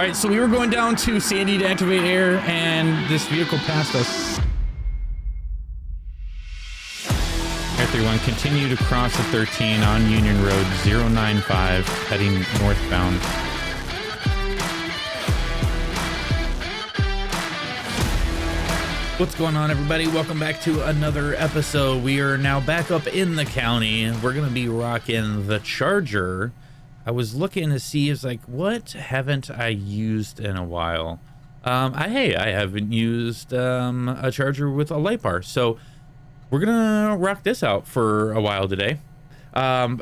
All right, so we were going down to Sandy to activate air, and this vehicle passed us. Air 31, continue to cross the 13 on Union Road 095, heading northbound. What's going on, everybody? Welcome back to another episode. We are now back up in the county. We're going to be rocking the Charger. I was looking to see, it's like, what haven't I used in a while? I haven't used a Charger with a light bar, so we're gonna rock this out for a while today.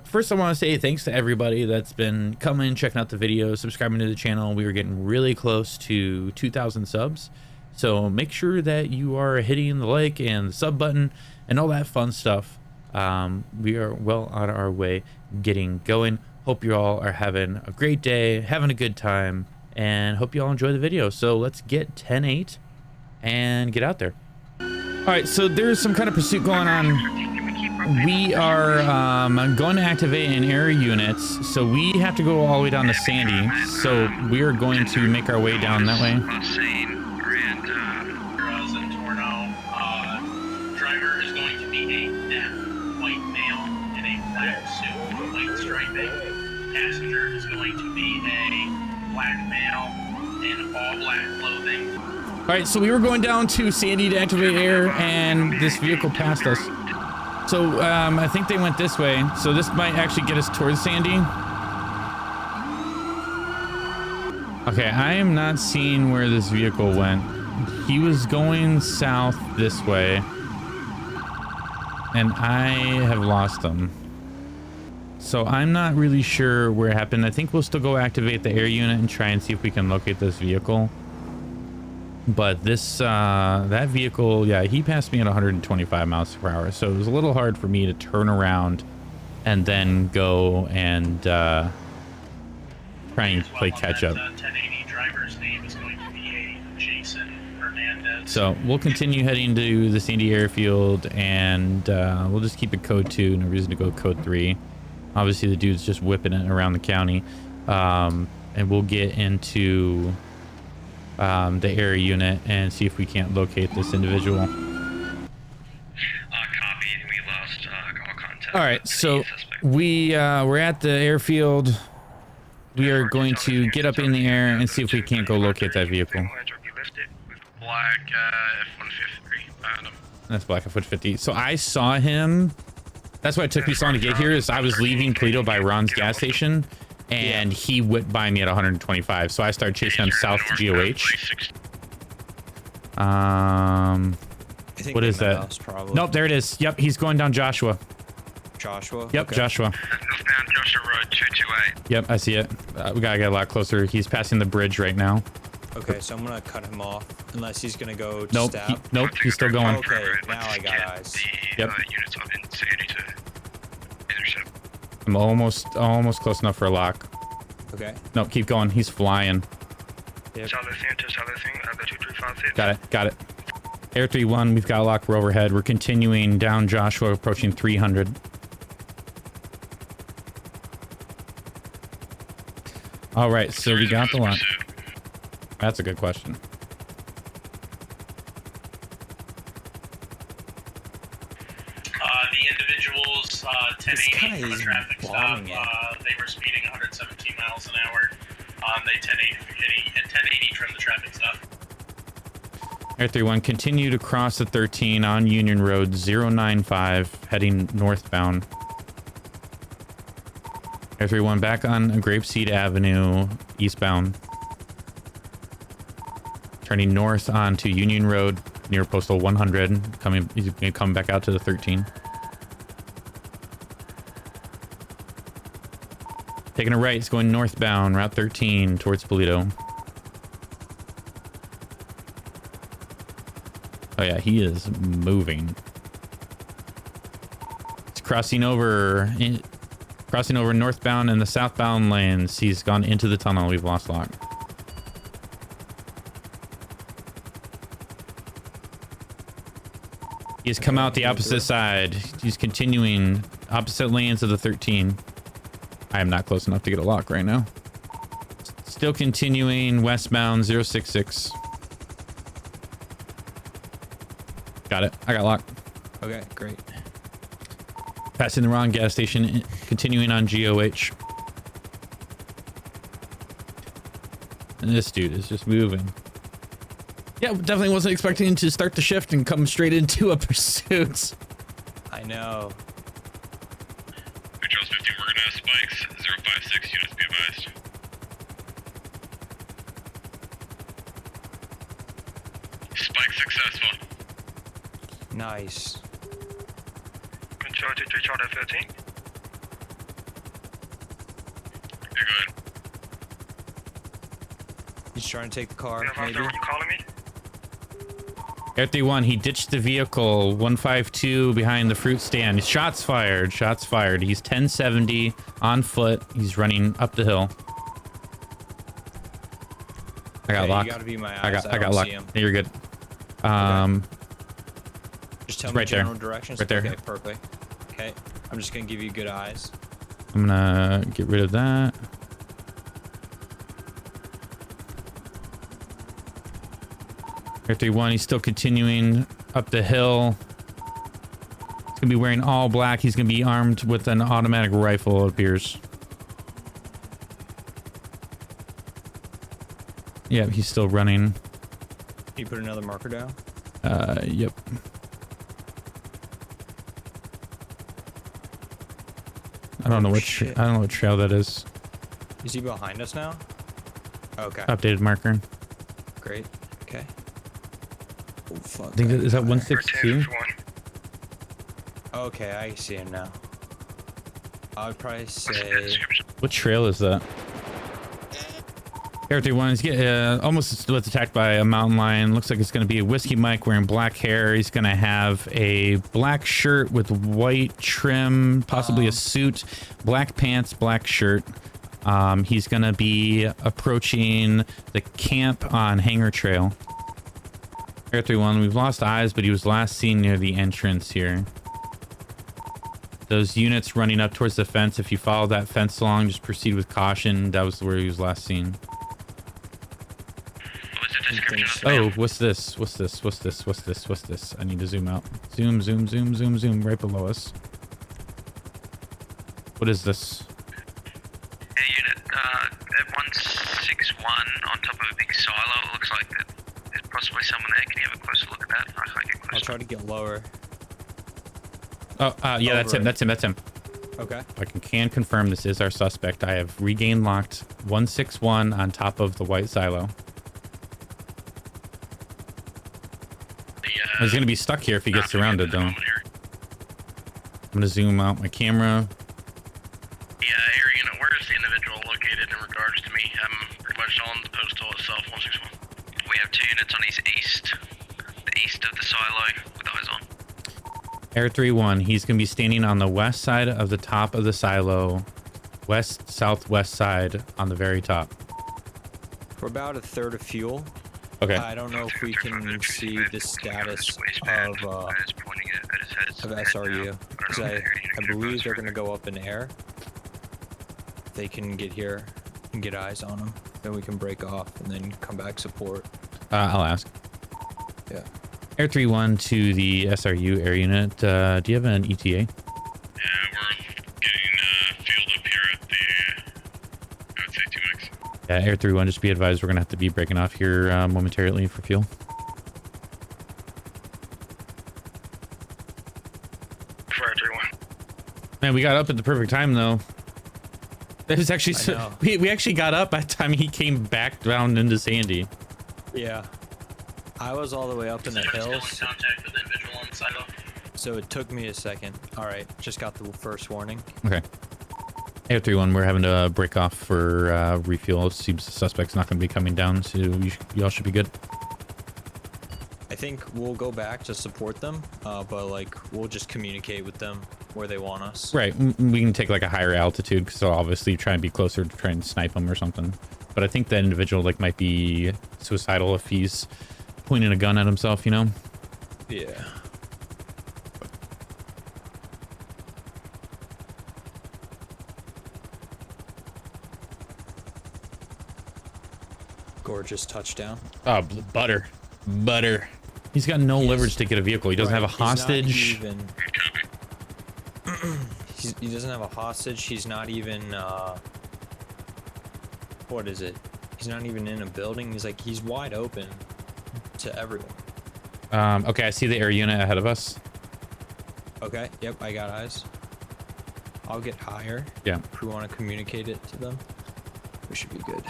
First, I want to say thanks to everybody that's been coming, checking out the videos, subscribing to the channel. We are getting really close to 2,000 subs, so make sure that you are hitting the like and the sub button and all that fun stuff. We are well on our way getting going. Hope you all are having a great day, having a good time, and hope you all enjoy the video. So let's get 10-8 and get out there. All right, so there's some kind of pursuit going on. We are going to activate an air unit, so we have to go all the way down to Sandy. So we are going to make our way down that way. Driver is going to be a white male in a black suit with white striping. Passenger is going to be a black male in all black clothing. All right, so we were going down to Sandy to activate air, and this vehicle passed us. So I think they went this way. So this might actually get us towards Sandy. Okay, I am not seeing where this vehicle went. He was going south this way, and I have lost him. So I'm not really sure where it happened. I think we'll still go activate the air unit and try and see if we can locate this vehicle. But this, that vehicle, yeah, he passed me at 125 miles per hour. So it was a little hard for me to turn around and then go and try and play catch up. 1080 driver's name is going to be a Jason Hernandez. So we'll continue heading to the Sandy airfield, and we'll just keep it code 2. No reason to go code 3. Obviously the dude's just whipping it around the county, and we'll get into the air unit and see if we can't locate this individual. Copy. We lost all contact. All right, so we're at the airfield. We are going to get up in the air and see if we can't go locate that vehicle. Black F-153. That's Black F-150. So I saw him. That's why it took me so long to get here. Is I was leaving Toledo by Ron's gas station, and he whipped by me at 125. So I started chasing him south to GOH. What is that? Nope, there it is. Yep, he's going down Joshua. Joshua? Yep, okay. Joshua. Northbound Joshua Road 228. Yep, I see it. We gotta get a lot closer. He's passing the bridge right now. Okay, so I'm gonna cut him off unless he's gonna go to Nope, stab. nope, he's still going. Okay, now I got eyes. Yep. Units up in Sandy to intercept. I'm almost close enough for a lock. Okay. Nope, keep going. He's flying. Yep. South thing, the 235. Got it. Air 31, we've got a lock. We're overhead. We're continuing down Joshua, approaching 300. All right, so we got the lock. That's a good question. The individuals, 1080 from a traffic stop, they were speeding 117 miles an hour. They 1080 trimmed the traffic stop. Air 31, continue to cross the 13 on Union Road 095, heading northbound. Air 31, back on Grapeseed Avenue, eastbound. Turning north onto Union Road near postal 100. He's gonna come back out to the 13. Taking a right, it's going northbound, Route 13 towards Toledo. Oh yeah, he is moving. It's crossing over northbound and the southbound lanes. He's gone into the tunnel. We've lost lock. He's come out the opposite side. He's continuing opposite lanes of the 13. I am not close enough to get a lock right now. Still continuing westbound 066. Got it. I got locked. Okay, great. Passing the wrong gas station, continuing on GOH. And this dude is just moving. Yeah, definitely wasn't expecting to start the shift and come straight into a pursuit. I know. Charles 15, we're gonna have spikes. 056 units, be advised. Spike successful. Nice. Control 23, Charlie 13. You're good. He's trying to take the car, Yeah, maybe. Are you calling me? Air 31, he ditched the vehicle. 152 behind the fruit stand. Shots fired. Shots fired. He's 1070 on foot. He's running up the hill. I got Okay, locked. You gotta be my eyes. I got don't locked. see him. You're good. Just tell right me there. general directions. Right there. Okay, perfect. Okay, I'm just gonna give you good eyes. I'm gonna get rid of that. Air 31, he's still continuing up the hill. He's gonna be wearing all black. He's gonna be armed with an automatic rifle, it appears. Yeah, he's still running. Can you put another marker down? Yep. I don't know what shit. I don't know what trail that is. Is he behind us now? Okay, Updated marker. great. Okay. Oh fuck. I think that, is that We're 162? 10 1. Okay, I see him now. I would probably What's the say. description? What trail is that? Air 31 is almost was attacked by a mountain lion. Looks like it's going to be a whiskey Mike wearing black hair. He's going to have a black shirt with white trim, possibly a suit, black pants, black shirt. He's going to be approaching the camp on Hanger Trail. Air 31, we've lost eyes, but he was last seen near the entrance here. Those units running up towards the fence, if you follow that fence along, just proceed with caution. That was where he was last seen. What was the description of the Oh, man? what's this? What's this? What's this? What's this? What's this? I need to zoom out. Zoom, zoom, zoom, zoom, zoom, right below us. What is this? Yeah, unit, at 161 on top of a big silo. It looks like that there's possibly someone there. Can you have a closer look at that? I can't get I'll closer. try to get lower. Oh, yeah, that's him. Over. That's him. That's him. Okay. I can confirm this is our suspect. I have regained locked 161 on top of the white silo. He's gonna be stuck here if he gets surrounded, though. I'm gonna zoom out my camera. Yeah, area unit, where is the individual located in regards to me? I'm pretty much on the postal itself, 161. We have 2 units on his east, the east of the silo with eyes on. Air 31, he's gonna be standing on the west side of the top of the silo, west southwest side on the very top. We're about a third of fuel. Okay. I don't know if we can see the status of SRU, because I believe they're going to go up in air. If they can get here and get eyes on them, then we can break off and then come back support. I'll ask. Yeah. Air 31 to the SRU air unit. Do you have an ETA? Yeah, we're getting fueled up here at the, I would say 2 mics. Yeah, Air 31, just be advised we're gonna have to be breaking off here momentarily for fuel. For 31. Man, we got up at the perfect time though. It was actually we actually got up by the time he came back down into Sandy. Yeah. I was all the way up in the Still in hills, contact with the individual on the silo. so it took me a second. All right, just got the first warning. Okay. Air 31, we're having to break off for refuel. It seems the suspect's not going to be coming down, so y'all should be good. I think we'll go back to support them, but like we'll just communicate with them where they want us. Right, we can take like a higher altitude because they'll obviously try and be closer to try and snipe them or something. But I think that individual like might be suicidal if he's pointing a gun at himself, you know? Yeah. Gorgeous touchdown. Oh, butter. He's got no leverage to get a vehicle. He doesn't have a hostage. He doesn't have a hostage. He's not even, what is it? He's not even in a building. He's wide open to everyone. Okay, I see the air unit ahead of us. Okay, yep, I got eyes. I'll get higher. Yeah. If we want to communicate it to them, we should be good.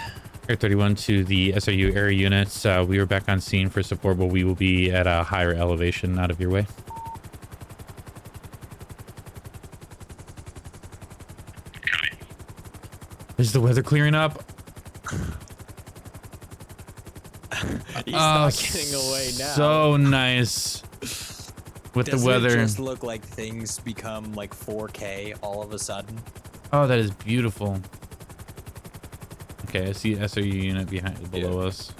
Air 31 to the SRU area units. We are back on scene for support, but we will be at a higher elevation out of your way. Copy. Is the weather clearing up? He's not getting away now. So nice. With Doesn't the weather. It just look like things become like 4K all of a sudden? Oh, that is beautiful. Okay, I see SRU unit below us.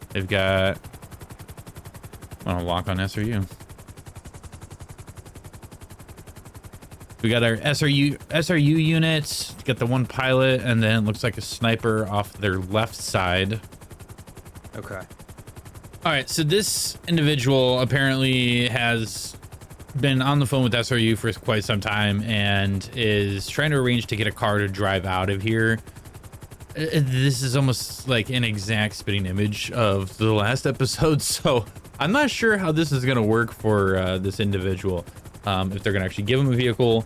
They've got a lock on SRU. We got our SRU units. Got the one pilot, and then it looks like a sniper off their left side. Okay. All right, so this individual apparently has been on the phone with SRU for quite some time and is trying to arrange to get a car to drive out of here. This is almost like an exact spitting image of the last episode, so I'm not sure how this is going to work for this individual. If they're going to actually give him a vehicle,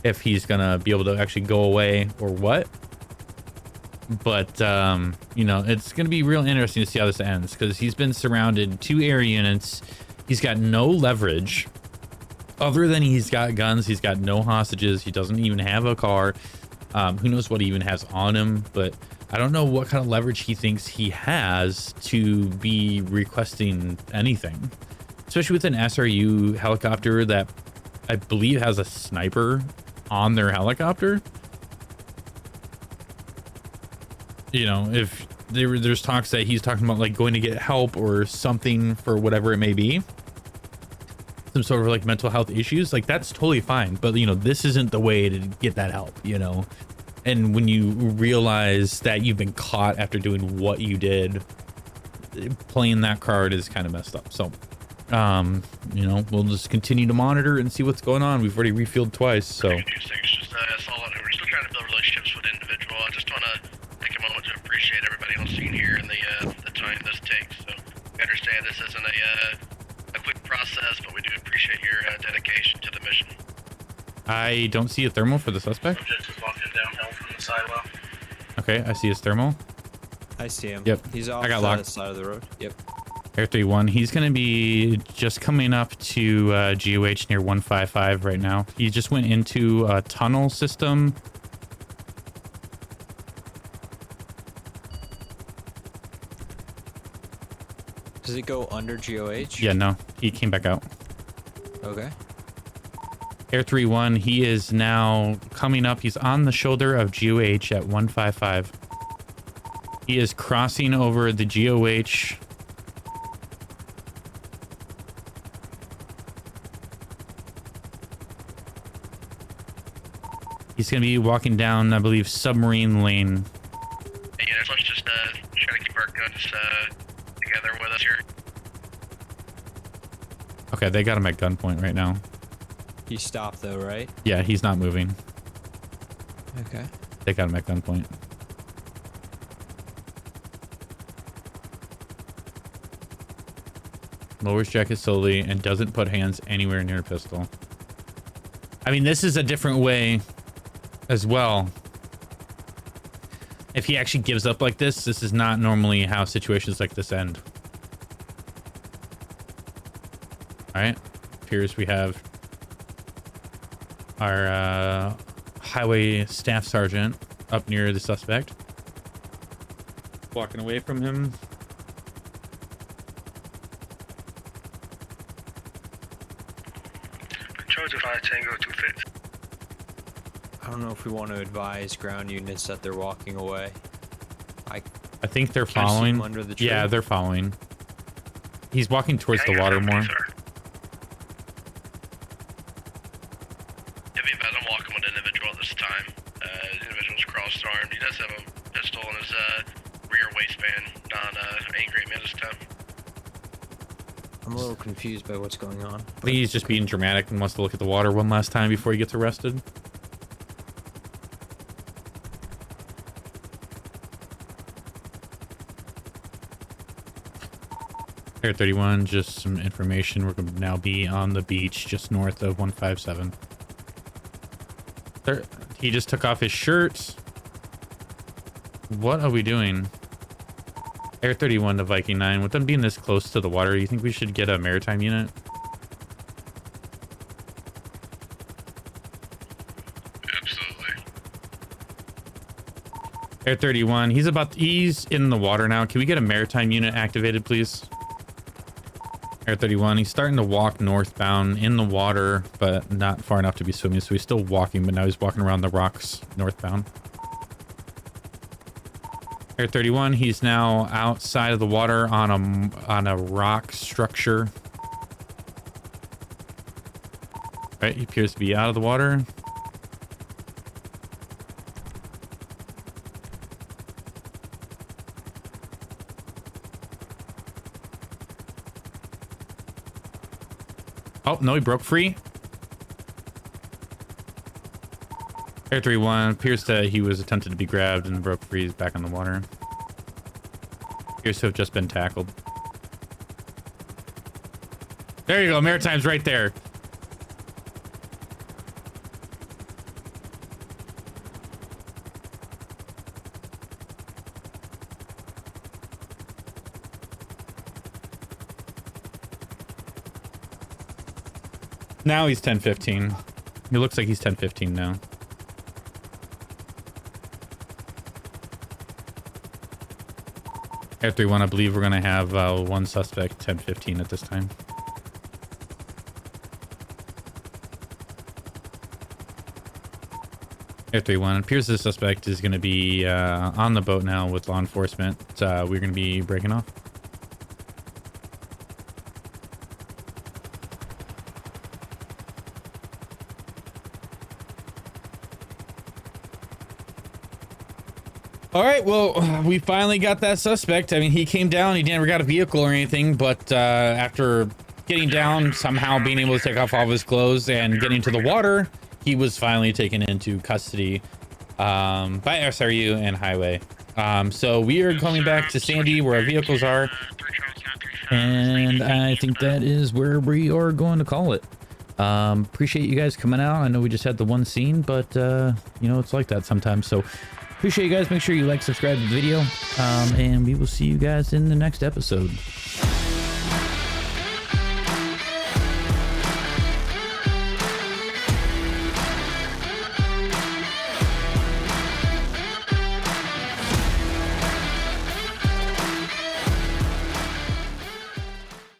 if he's going to be able to actually go away or what. But, you know, it's going to be real interesting to see how this ends because he's been surrounded 2 air units. He's got no leverage. Other than he's got guns, he's got no hostages. He doesn't even have a car. Who knows what he even has on him, but I don't know what kind of leverage he thinks he has to be requesting anything, especially with an SRU helicopter that I believe has a sniper on their helicopter. You know, if there's talks that he's talking about like going to get help or something for whatever it may be, some sort of like mental health issues, like that's totally fine, but you know, this isn't the way to get that help, you know. And when you realize that you've been caught after doing what you did, playing that card is kind of messed up. So you know, we'll just continue to monitor and see what's going on. We've already refueled twice, so We're still trying to build relationships with individual. I just want to take a moment to appreciate everybody on scene here and the time this takes. So we understand this isn't a quick process, but we do appreciate your dedication to the mission. I don't see a thermal for the suspect. Subject is walking downhill from the silo. Okay, I see his thermal. I see him. Yep. He's off I got the locked. side of the road. Yep. Air 31, he's going to be just coming up to GOH near 155 right now. He just went into a tunnel system. Does it go under GOH? Yeah, no, he came back out. Okay. Air 31, he is now coming up. He's on the shoulder of GOH at 155. He is crossing over the GOH. He's going to be walking down, I believe, submarine lane. Hey, units, let's just try to keep our guns together with us here. Okay, they got him at gunpoint right now. He stopped though, right? Yeah, he's not moving. Okay. They got him at gunpoint. Lowers jacket slowly and doesn't put hands anywhere near a pistol. I mean, this is a different way as well. If he actually gives up like this is not normally how situations like this end. All right, appears we have our highway staff sergeant up near the suspect. Walking away from him. Charge of 5 Tango 250. I don't know if we want to advise ground units that they're walking away. I think they're Can you see following. them under the tree? Yeah, they're following. He's walking towards the water more. I'm walking with an individual at this time. Individual's cross-armed. He does have pistol in his rear waistband, not angry at me this time. I'm a little confused by what's going on. I think he's just being dramatic and wants to look at the water one last time before he gets arrested. Air 31, just some information. We're going to now be on the beach just north of 157. There, he just took off his shirt. What are we doing? Air 31 to Viking 9. With them being this close to the water, you think we should get a maritime unit? Absolutely. Air 31, he's in the water now. Can we get a maritime unit activated, please? Air 31, he's starting to walk northbound in the water, but not far enough to be swimming, so he's still walking, but now he's walking around the rocks northbound. Air 31, he's now outside of the water on a rock structure. Right, he appears to be out of the water. Oh, no, he broke free. Air 31 appears to he was attempted to be grabbed and broke free. He's back on the water. Appears to have just been tackled. There you go. Maritime's right there. Now he's 10-15. It looks like he's 10-15 now. Air 31, I believe we're going to have one suspect 10-15 at this time. Air 31, it appears the suspect is going to be on the boat now with law enforcement. We're going to be breaking off. All right, well, we finally got that suspect. I mean, he came down, he never got a vehicle or anything, but after getting down, somehow being able to take off all of his clothes and getting to the water, he was finally taken into custody by SRU and Highway. So we are coming back to Sandy where our vehicles are, and I think that is where we are going to call it. Appreciate you guys coming out. I know we just had the one scene, but you know, it's like that sometimes. So appreciate you guys. Make sure you like, subscribe to the video, and we will see you guys in the next episode.